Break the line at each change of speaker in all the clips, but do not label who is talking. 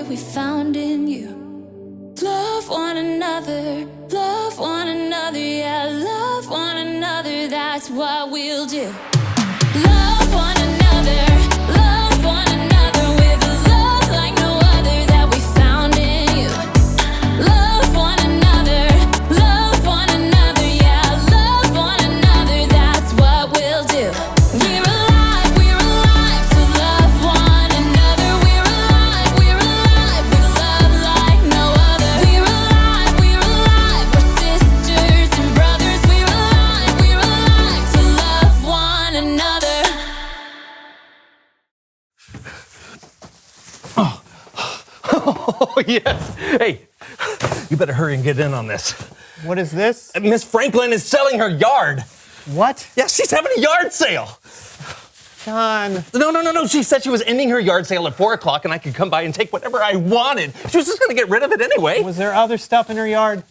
we found in you. Love one another, yeah, love one another, that's what we'll do. Love one another with a love like no other that we found in you. Love one another, yeah, love one another, that's what we'll do. We're alive to love one another. We're alive with love like no other. We're alive, we're sisters and brothers. We're alive to love one another.
Oh, yes. Hey, you better hurry and get in on this.
What is this?
Miss Franklin is selling her yard.
What?
Yeah, she's having a yard sale.
John.
No. She said she was ending her yard sale at 4 o'clock and I could come by and take whatever I wanted. She was just going to get rid of it anyway.
Was there other stuff in her yard?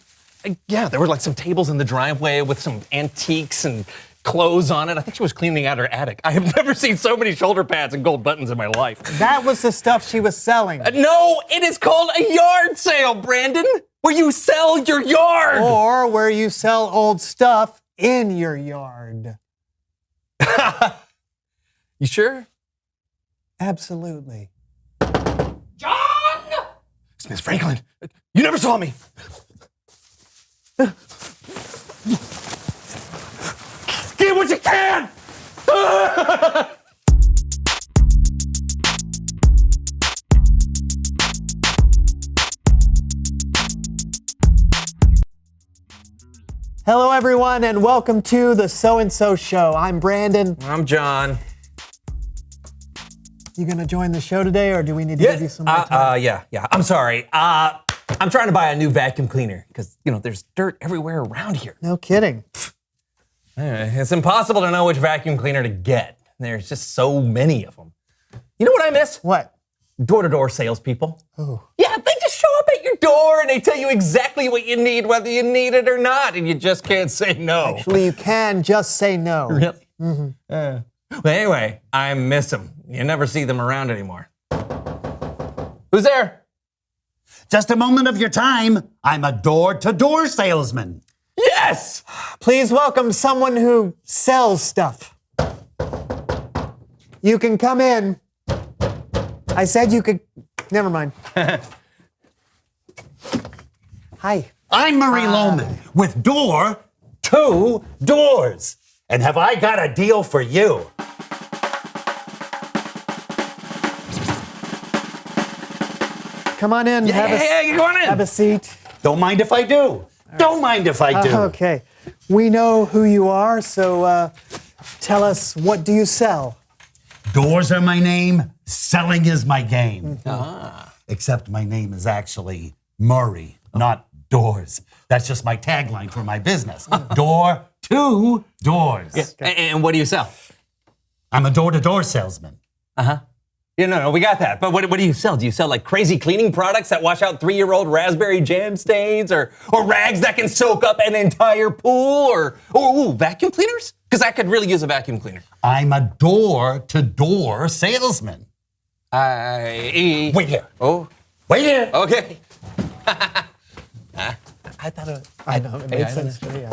Yeah, there were like some tables in the driveway with some antiques and clothes on it. I think she was cleaning out her attic. I have never seen so many shoulder pads and gold buttons in my life.
That was the stuff she was selling.
No, it is called a yard sale, Brandon, where you sell your yard.
Or where you sell old stuff in your yard.
You sure?
Absolutely.
John! It's Miss Franklin. You never saw me. Get what you can!
Hello, everyone, and welcome to the So-and-So Show. I'm Brandon.
I'm John.
You gonna join the show today, or do we need to give you some more time?
Yeah. I'm sorry. I'm trying to buy a new vacuum cleaner because, there's dirt everywhere around here.
No kidding.
It's impossible to know which vacuum cleaner to get. There's just so many of them. You know what I miss?
What?
Door-to-door salespeople.
Oh.
Yeah, they just show up at your door and they tell you exactly what you need, whether you need it or not, and you just can't say no.
Actually, you can just say no.
Really?
Mm-hmm.
Well, anyway, I miss them. You never see them around anymore. Who's there?
Just a moment of your time. I'm a door-to-door salesman.
Yes!
Please welcome someone who sells stuff. You can come in. I said you could. Never mind. Hi.
I'm Murray Lohman with Door-to-Doors. And have I got a deal for you?
Come on in.
Yeah, go on in.
Have a seat.
Don't mind if I do. Don't mind if I do.
Okay. We know who you are, so tell us, what do you sell?
Doors are my name. Selling is my game. Except my name is actually Murray, not Doors. That's just my tagline for my business. Door-to-Doors.
Yeah. And what do you sell?
I'm a door-to-door salesman.
Yeah, no, we got that. But what do you sell? Do you sell like crazy cleaning products that wash out 3-year-old raspberry jam stains, or rags that can soak up an entire pool, or vacuum cleaners? Because I could really use a vacuum cleaner.
I'm a door-to-door salesman. Wait here.
Oh.
Wait here.
Okay.
I thought it. I know it made sense to me.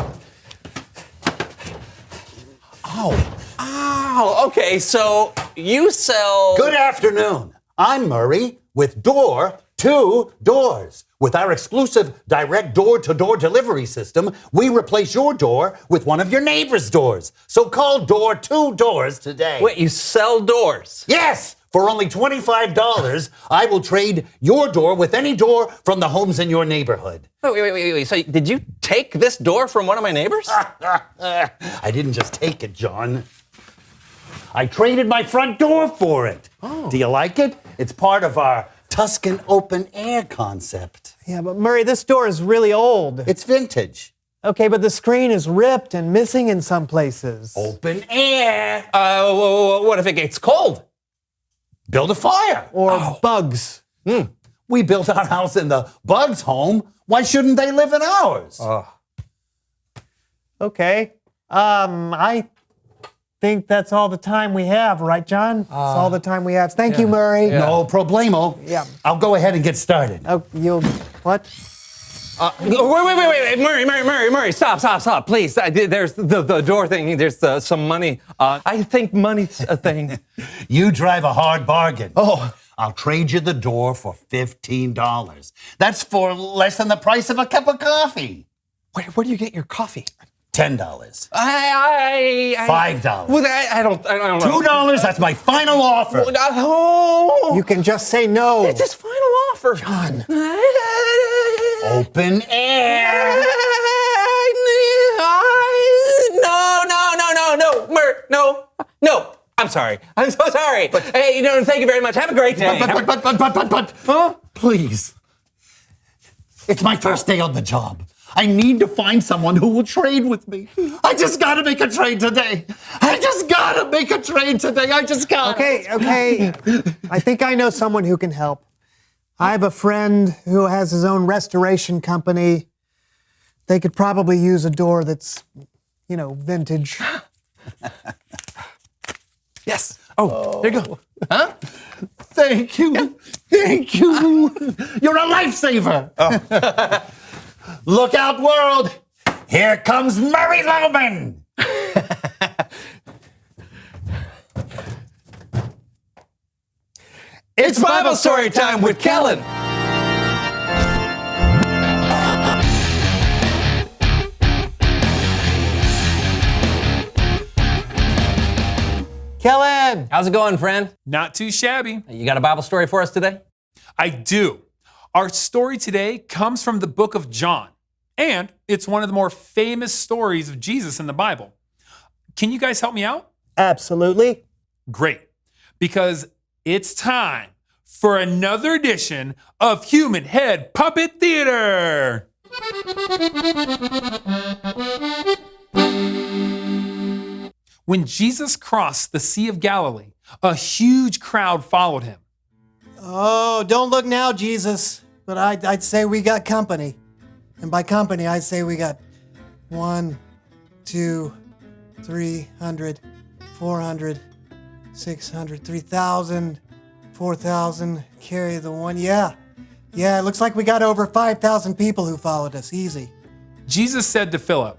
Oh, okay. So you sell.
Good afternoon. I'm Murray with Door-to-Doors. With our exclusive direct door-to-door delivery system, we replace your door with one of your neighbor's doors. So call Door-to-Doors today.
Wait, you sell doors?
Yes! For only $25, I will trade your door with any door from the homes in your neighborhood.
Wait. So did you take this door from one of my neighbors?
I didn't just take it, John. I traded my front door for it.
Oh.
Do you like it? It's part of our Tuscan open air concept.
Yeah, but Murray, this door is really old.
It's vintage.
Okay, but the screen is ripped and missing in some places.
Open air.
What if it gets cold?
Build a fire.
Or bugs.
We built our house in the bugs' home. Why shouldn't they live in ours?
Okay. I think that's all the time we have, right, John? That's all the time we have. Thank you, Murray.
No problemo.
Yeah.
I'll go ahead and get started.
Oh, what?
Wait, Murray, stop, please. There's the door thing. There's some money. I think money's a thing.
You drive a hard bargain.
Oh.
I'll trade you the door for $15. That's for less than the price of a cup of coffee.
Where do you get your coffee?
$10.
$5.
Well,
I don't know.
$2, that's my final offer.
Oh.
You can just say no.
It's his final offer.
John.
Open air.
No. I'm sorry. I'm so sorry. But hey, thank you very much. Have a great day.
But,
Huh?
please. It's my first day on the job. I need to find someone who will trade with me. I just gotta make a trade today. I just gotta.
Okay. I think I know someone who can help. I have a friend who has his own restoration company. They could probably use a door that's, vintage.
Yes. Oh, there you go. Huh?
Thank you. You're a lifesaver. Look out, world. Here comes Murray Loman.
It's Bible story time with Kellen.
Kellen!
How's it going, friend?
Not too shabby.
You got a Bible story for us today?
I do. Our story today comes from the book of John, and it's one of the more famous stories of Jesus in the Bible. Can you guys help me out?
Absolutely.
Great, because it's time for another edition of Human Head Puppet Theater. When Jesus crossed the Sea of Galilee, a huge crowd followed him.
Oh, don't look now, Jesus. But I'd say we got company. And by company, I'd say we got 1, 2, 300, 400, 600, 3,000, 4,000. Carry the one. Yeah, it looks like we got over 5,000 people who followed us. Easy.
Jesus said to Philip,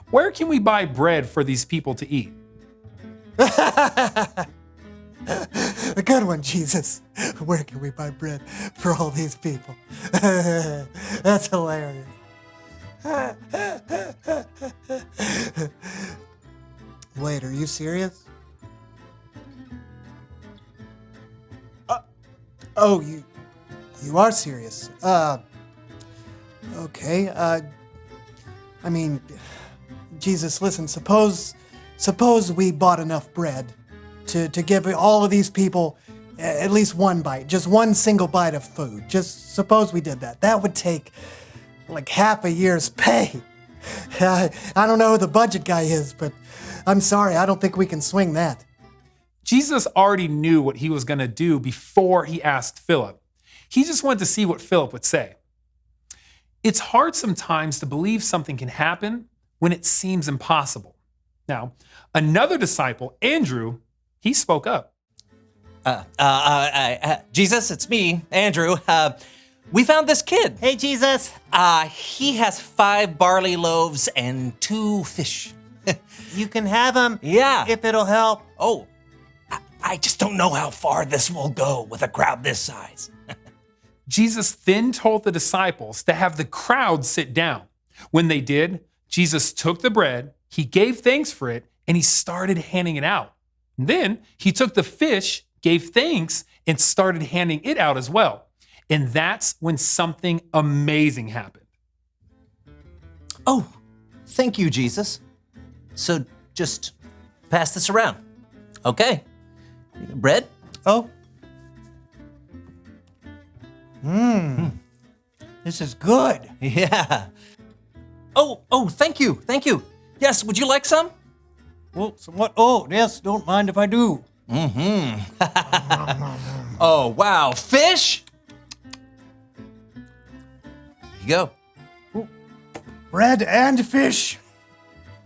"Where can we buy bread for these people to eat?"
A good one, Jesus. Where can we buy bread for all these people? That's hilarious. Wait, are you serious? Oh, you are serious. Okay. I mean, Jesus, listen, suppose we bought enough bread to give all of these people at least one bite, just one single bite of food. Just suppose we did that. That would take like half a year's pay. I don't know who the budget guy is, but I'm sorry, I don't think we can swing that.
Jesus already knew what he was going to do before he asked Philip. He just wanted to see what Philip would say. It's hard sometimes to believe something can happen when it seems impossible. Now, another disciple, Andrew, he spoke up.
Jesus, it's me, Andrew. We found this kid.
Hey, Jesus.
He has 5 barley loaves and 2 fish.
You can have him.
Yeah.
If it'll help.
Oh, I just don't know how far this will go with a crowd this size.
Jesus then told the disciples to have the crowd sit down. When they did, Jesus took the bread, he gave thanks for it, and he started handing it out. And then he took the fish, gave thanks, and started handing it out as well. And that's when something amazing happened.
Oh, thank you, Jesus. So just pass this around. Okay. Bread?
Oh. This is good.
Yeah. Oh, thank you. Yes, would you like some?
Well, somewhat. Oh, yes, don't mind if I do.
Oh, wow. Fish? Here you go.
Bread and fish.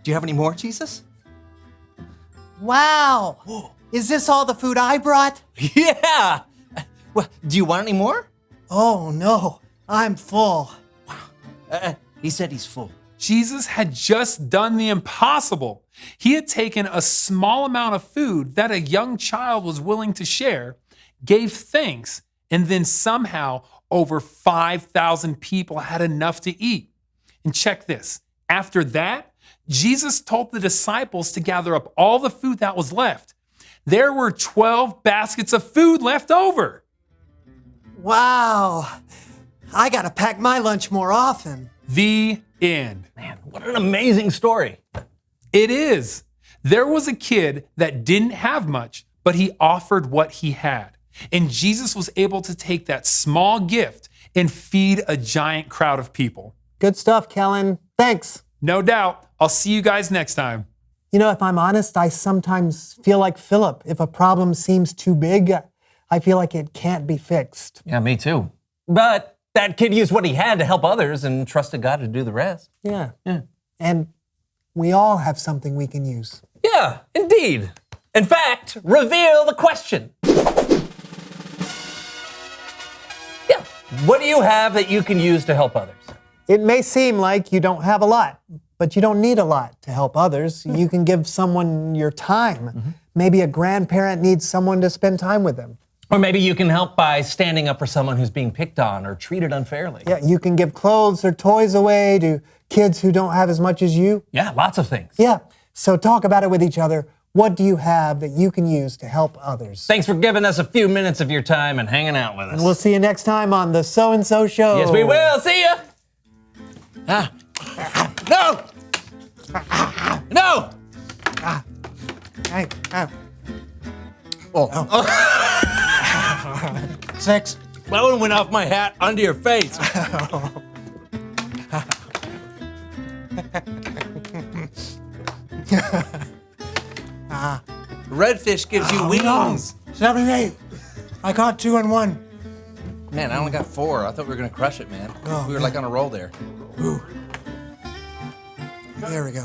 Do you have any more, Jesus?
Wow. Is this all the food I brought?
Yeah. Well, do you want any more?
Oh, no. I'm full.
He said he's full.
Jesus had just done the impossible. He had taken a small amount of food that a young child was willing to share, gave thanks, and then somehow over 5,000 people had enough to eat. And check this. After that, Jesus told the disciples to gather up all the food that was left. There were 12 baskets of food left over.
Wow. I gotta pack my lunch more often.
The end.
Man, what an amazing story.
It is. There was a kid that didn't have much, but he offered what he had. And Jesus was able to take that small gift and feed a giant crowd of people.
Good stuff, Kellen. Thanks.
No doubt. I'll see you guys next time.
You know, if I'm honest, I sometimes feel like Philip. If a problem seems too big, I feel like it can't be fixed.
Yeah, me too. But that kid used what he had to help others and trusted God to do the rest.
Yeah. And we all have something we can use.
Yeah, indeed. In fact, reveal the question. Yeah, what do you have that you can use to help others?
It may seem like you don't have a lot, but you don't need a lot to help others. You can give someone your time. Maybe a grandparent needs someone to spend time with them.
Or maybe you can help by standing up for someone who's being picked on or treated unfairly.
Yeah, you can give clothes or toys away to kids who don't have as much as you.
Yeah, lots of things.
Yeah, so talk about it with each other. What do you have that you can use to help others?
Thanks for giving us a few minutes of your time and hanging out with us.
And we'll see you next time on the So-and-So Show.
Yes, we will. See ya. No! No!
Hey,
Oh.
6.
That one went off my hat onto your face. Redfish gives you wings.
7, 8. I caught 2 and 1.
Man, I only got 4. I thought we were gonna crush it, man.
Oh,
We were like on a roll there.
There we go.